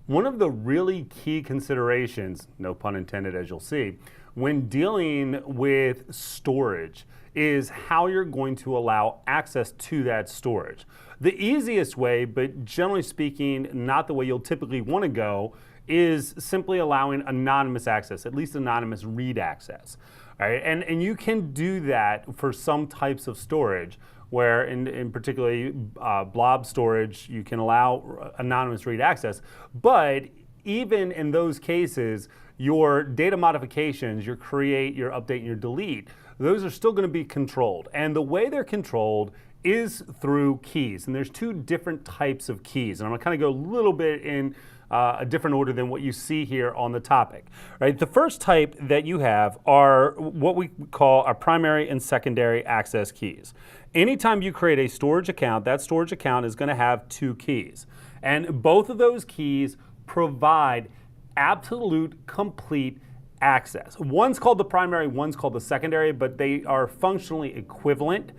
One of the really key considerations, no pun intended as you'll see, when dealing with storage is how you're going to allow access to that storage. The easiest way, but generally speaking, not the way you'll typically want to go, is simply allowing anonymous access, at least anonymous read access. All right? And you can do that for some types of storage, where in particularly blob storage, you can allow anonymous read access. But even in those cases, your data modifications, your create, your update, and your delete, those are still going to be controlled. And the way they're controlled is through keys. And there's two different types of keys. And I'm going to kind of go a little bit in a different order than what you see here on the topic. Right? The first type that you have are what we call our primary and secondary access keys. Anytime you create a storage account, that storage account is going to have two keys. And both of those keys provide absolute complete access. One's called the primary, one's called the secondary, but they are functionally equivalent.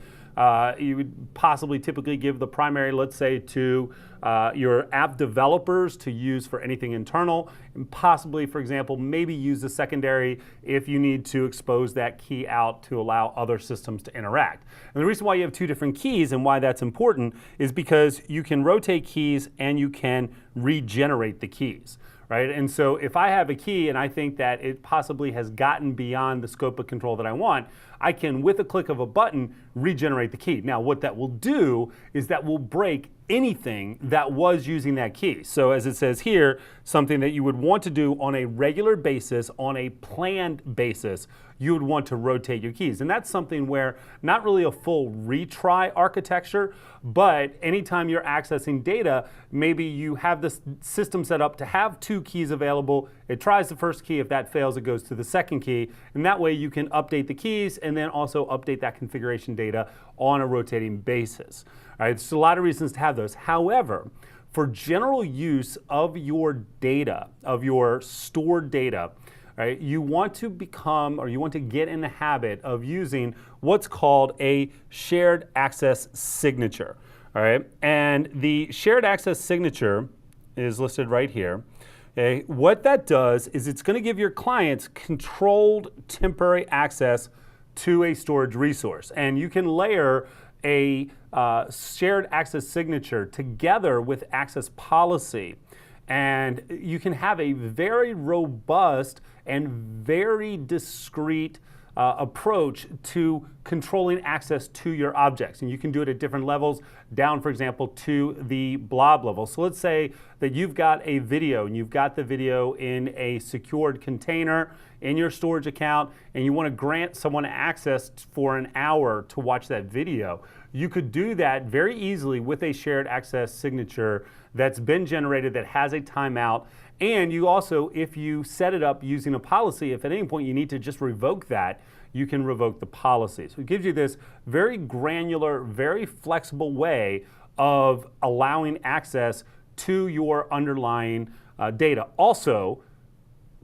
You would possibly typically give the primary, let's say, to your app developers to use for anything internal, and possibly, for example, maybe use the secondary if you need to expose that key out to allow other systems to interact. And the reason why you have two different keys and why that's important is because you can rotate keys and you can regenerate the keys. Right? And so if I have a key and I think that it possibly has gotten beyond the scope of control that I want, I can, with a click of a button, regenerate the key. Now, what that will do is that will break anything that was using that key. So as it says here, something that you would want to do on a regular basis, on a planned basis, you would want to rotate your keys. And that's something where not really a full retry architecture, but anytime you're accessing data, maybe you have this system set up to have two keys available. It tries the first key. If that fails, it goes to the second key. And that way you can update the keys and then also update that configuration data on a rotating basis. All right, there's a lot of reasons to have those. However, for general use of your data, of your stored data, right, you want to become, or you want to get in the habit of using what's called a shared access signature. All right, and the shared access signature is listed right here. Okay, what that does is it's going to give your clients controlled temporary access to a storage resource, and you can layer a shared access signature together with access policy, and you can have a very robust and very discrete approach to controlling access to your objects. And you can do it at different levels, down, for example, to the blob level. So let's say that you've got a video and you've got the video in a secured container in your storage account, and you want to grant someone access for an hour to watch that video. You could do that very easily with a shared access signature that's been generated that has a timeout. And you also, if you set it up using a policy, if at any point you need to just revoke that, you can revoke the policy. So it gives you this very granular, very flexible way of allowing access to your underlying data. Also,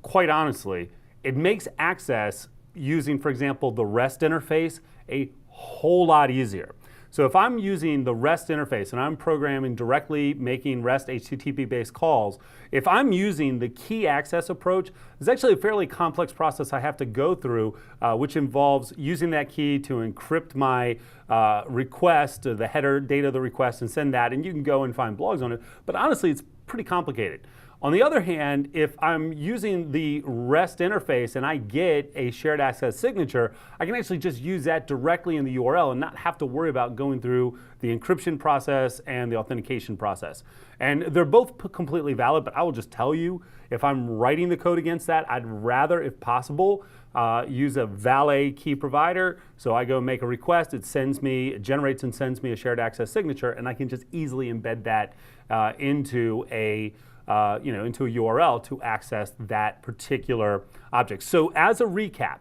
quite honestly, it makes access using, for example, the REST interface a whole lot easier. So if I'm using the REST interface and I'm programming directly, making REST HTTP-based calls, if I'm using the key access approach, it's actually a fairly complex process I have to go through, which involves using that key to encrypt my request, the header data of the request, and send that. And you can go and find blogs on it. But honestly, it's pretty complicated. On the other hand, if I'm using the REST interface and I get a shared access signature, I can actually just use that directly in the URL and not have to worry about going through the encryption process and the authentication process. And they're both completely valid, but I will just tell you, if I'm writing the code against that, I'd rather, if possible, use a valet key provider. So I go make a request, it generates and sends me a shared access signature, and I can just easily embed that into a URL to access that particular object. So as a recap,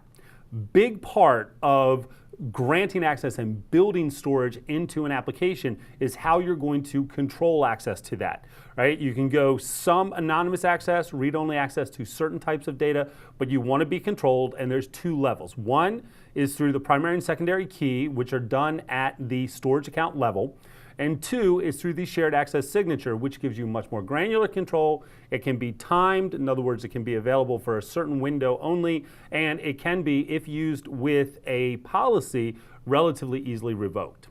big part of granting access and building storage into an application is how you're going to control access to that, right? You can go some anonymous access, read-only access to certain types of data, but you want to be controlled, and there's two levels. One is through the primary and secondary key, which are done at the storage account level. And two is through the shared access signature, which gives you much more granular control. It can be timed. In other words, it can be available for a certain window only. And it can be, if used with a policy, relatively easily revoked.